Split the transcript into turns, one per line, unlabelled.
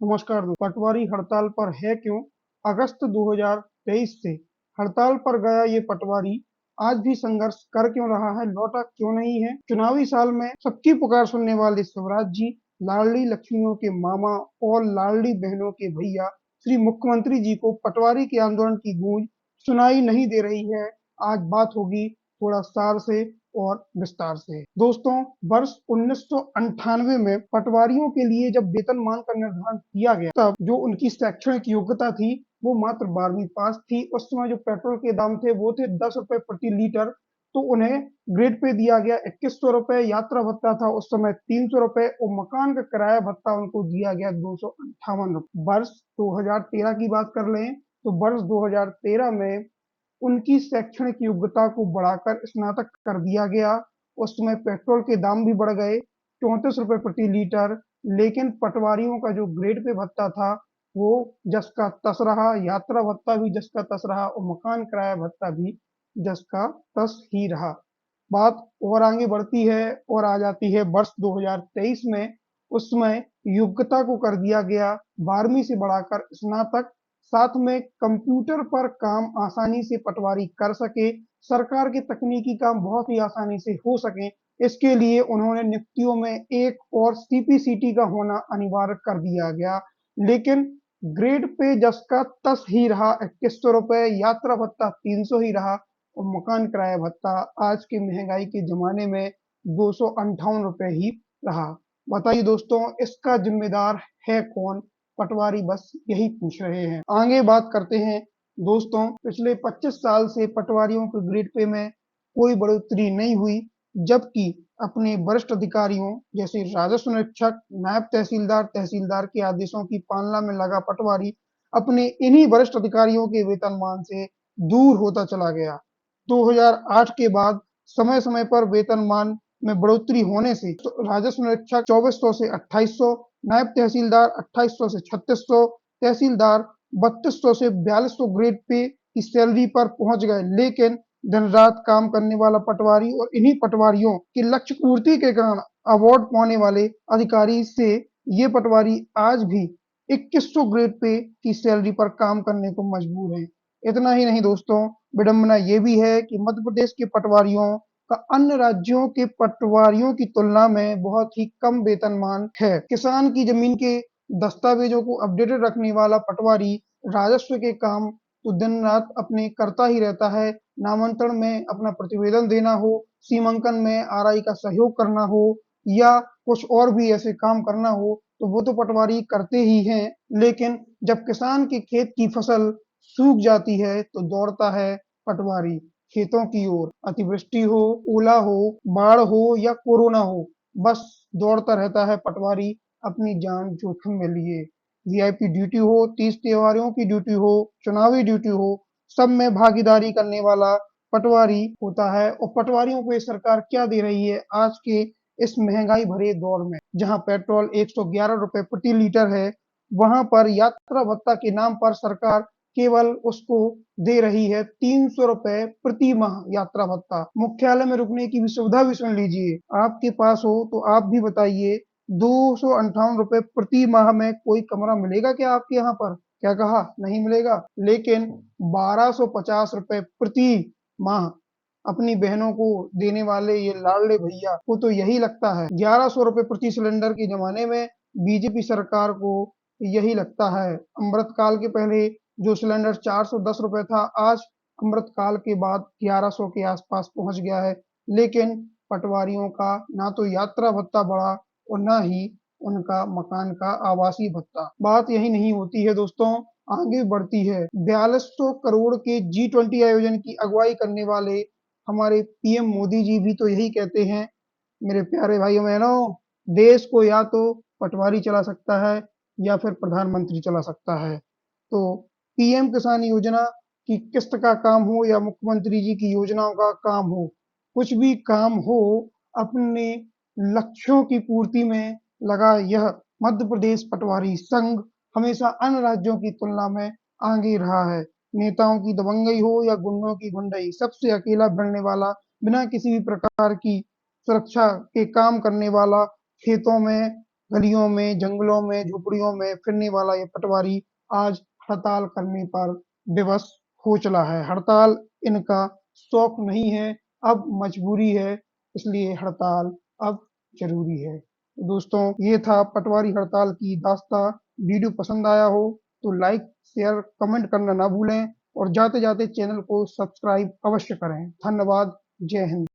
नमस्कार पटवारी हड़ताल पर है क्यों? अगस्त 2023 से हड़ताल पर गया ये पटवारी आज भी संघर्ष कर क्यों रहा है, लौटा क्यों नहीं है? चुनावी साल में सबकी पुकार सुनने वाले शिवराज जी, लाडली लक्ष्मियों के मामा और लाडली बहनों के भैया श्री मुख्यमंत्री जी को पटवारी के आंदोलन की गूंज सुनाई नहीं दे रही है। आज बात होगी थोड़ा सार से और विस्तार से। दोस्तों, वर्ष 1998 में पटवारियों के लिए जब वेतनमान का निर्धारण किया गया, तब जो उनकी शैक्षणिक योग्यता थी वो मात्र 12वीं पास थी। उस समय जो पेट्रोल के दाम थे वो थे 10 रुपए प्रति लीटर। तो उन्हें ग्रेड पे दिया गया 2100 रुपए, यात्रा भत्ता था उस समय 300 रुपए और मकान का किराया भत्ता उनको दिया गया 258 रुपए। वर्ष 2013 की बात कर लें तो वर्ष 2013 में उनकी शैक्षणिक योग्यता को बढ़ाकर स्नातक कर दिया गया। उस समय पेट्रोल के दाम भी बढ़ गए 34 रुपए प्रति लीटर, लेकिन पटवारियों का जो ग्रेड पे भत्ता था वो जस का तस रहा, यात्रा भत्ता भी जस का तस रहा और मकान किराया भत्ता भी जस का तस ही रहा। बात और आगे बढ़ती है और आ जाती है वर्ष 2023 में। उस समय योग्यता को कर दिया गया 12वीं से बढ़ाकर स्नातक, साथ में कंप्यूटर पर काम आसानी से पटवारी कर सके, सरकार के तकनीकी काम बहुत ही आसानी से हो सके, इसके लिए उन्होंने नियुक्तियों में एक और सीपीसीटी का होना अनिवार्य कर दिया गया। लेकिन ग्रेड पे जस का तस ही रहा 2100 रुपए, यात्रा भत्ता 300 ही रहा और मकान किराया भत्ता आज की महंगाई के जमाने में 258 रुपए ही रहा। बताइए दोस्तों, इसका जिम्मेदार है कौन? पटवारी बस यही पूछ रहे हैं। आगे बात करते हैं दोस्तों, पिछले 25 साल से पटवारियों के ग्रेड पे में कोई बढ़ोतरी नहीं हुई, जबकि अपने वरिष्ठ अधिकारियों जैसे राजस्व निरीक्षक, नायब तहसीलदार, तहसीलदार के आदेशों की पालना में लगा पटवारी अपने इन्हीं वरिष्ठ अधिकारियों के वेतनमान से दूर होता चला गया। 2008 के बाद समय समय पर वेतनमान में बढ़ोतरी होने से राजस्व निरीक्षक 2400 से 2800, नायब तहसीलदार 2800 से 3600, तहसीलदार 3200 से 4200 ग्रेड पे की सैलरी पर पहुंच गए। लेकिन दिन रात काम करने वाला पटवारी और इन्हीं पटवारियों की लक्ष्य पूर्ति के कारण अवार्ड पाने वाले अधिकारी से ये पटवारी आज भी 2100 ग्रेड पे की सैलरी पर काम करने को मजबूर हैं। इतना ही नहीं दोस्तों, विडंबना ये भी है कि मध्य प्रदेश के पटवारियों का अन्य राज्यों के पटवारियों की तुलना में बहुत ही कम वेतनमान है। किसान की जमीन के दस्तावेजों को अपडेटेड रखने वाला पटवारी राजस्व के काम तो दिन रात अपने करता ही रहता है। नामांतरण में अपना प्रतिवेदन देना हो, सीमांकन में आरआई का सहयोग करना हो या कुछ और भी ऐसे काम करना हो तो वो तो पटवारी करते ही हैं। लेकिन जब किसान के खेत की फसल सूख जाती है तो दौड़ता है पटवारी खेतों की ओर। अतिवृष्टि हो, ओला हो, बाढ़ हो या कोरोना हो, बस दौड़ता रहता है पटवारी अपनी जान जोखिम में लिए। वीआईपी ड्यूटी हो, तीज त्योहारों की ड्यूटी हो, चुनावी ड्यूटी हो, सब में भागीदारी करने वाला पटवारी होता है। और पटवारियों को ये सरकार क्या दे रही है आज के इस महंगाई भरे दौर में, जहां पेट्रोल 111 रुपए प्रति लीटर है, वहां पर यात्रा भत्ता के नाम पर सरकार केवल उसको दे रही है 300 रुपए प्रति माह यात्रा भत्ता। मुख्यालय में रुकने की भी सुविधा भी सुन लीजिए, आपके पास हो तो आप भी बताइए 258 रुपए प्रति माह में कोई कमरा मिलेगा क्या आपके यहाँ पर? क्या कहा? नहीं मिलेगा। लेकिन 1250 रुपए प्रति माह अपनी बहनों को देने वाले ये लाडले भैया को तो यही लगता है। 1100 रुपए प्रति सिलेंडर के जमाने में बीजेपी सरकार को यही लगता है। अमृतकाल के पहले जो सिलेंडर 410 रुपए था, आज अमृतकाल के बाद 1100 के आसपास पहुंच गया है। लेकिन पटवारियों का ना तो यात्रा भत्ता बढ़ा और ना ही उनका मकान का आवासीय भत्ता। बात यही नहीं होती है दोस्तों, आगे बढ़ती है। 4200 करोड़ के G20 आयोजन की अगुवाई करने वाले हमारे पीएम मोदी जी भी तो यही कहते हैं, मेरे प्यारे भाइयों बहनों, देश को या तो पटवारी चला सकता है या फिर प्रधानमंत्री चला सकता है। तो पीएम किसान योजना की किस्त का काम हो या मुख्यमंत्री जी की योजनाओं का काम हो, कुछ भी काम हो, अपने लक्ष्यों की पूर्ति में लगा यह मध्य प्रदेश पटवारी संघ हमेशा अन्य राज्यों की तुलना में आगे रहा है। नेताओं की दबंगई हो या गुंडों की गुंडई, सबसे अकेला भिड़ने वाला, बिना किसी भी प्रकार की सुरक्षा के काम करने वाला, खेतों में गलियों में, जंगलों में, झोपड़ियों में फिरने वाला ये पटवारी आज हड़ताल करने पर विवश हो चला है। हड़ताल इनका शौक नहीं है, अब मजबूरी है, इसलिए हड़ताल अब ज़रूरी है। तो दोस्तों, ये था पटवारी हड़ताल की दास्ताँ। वीडियो पसंद आया हो तो लाइक, शेयर, कमेंट करना ना भूलें और जाते-जाते चैनल को सब्सक्राइब अवश्य करें। धन्यवाद। जय हिंद।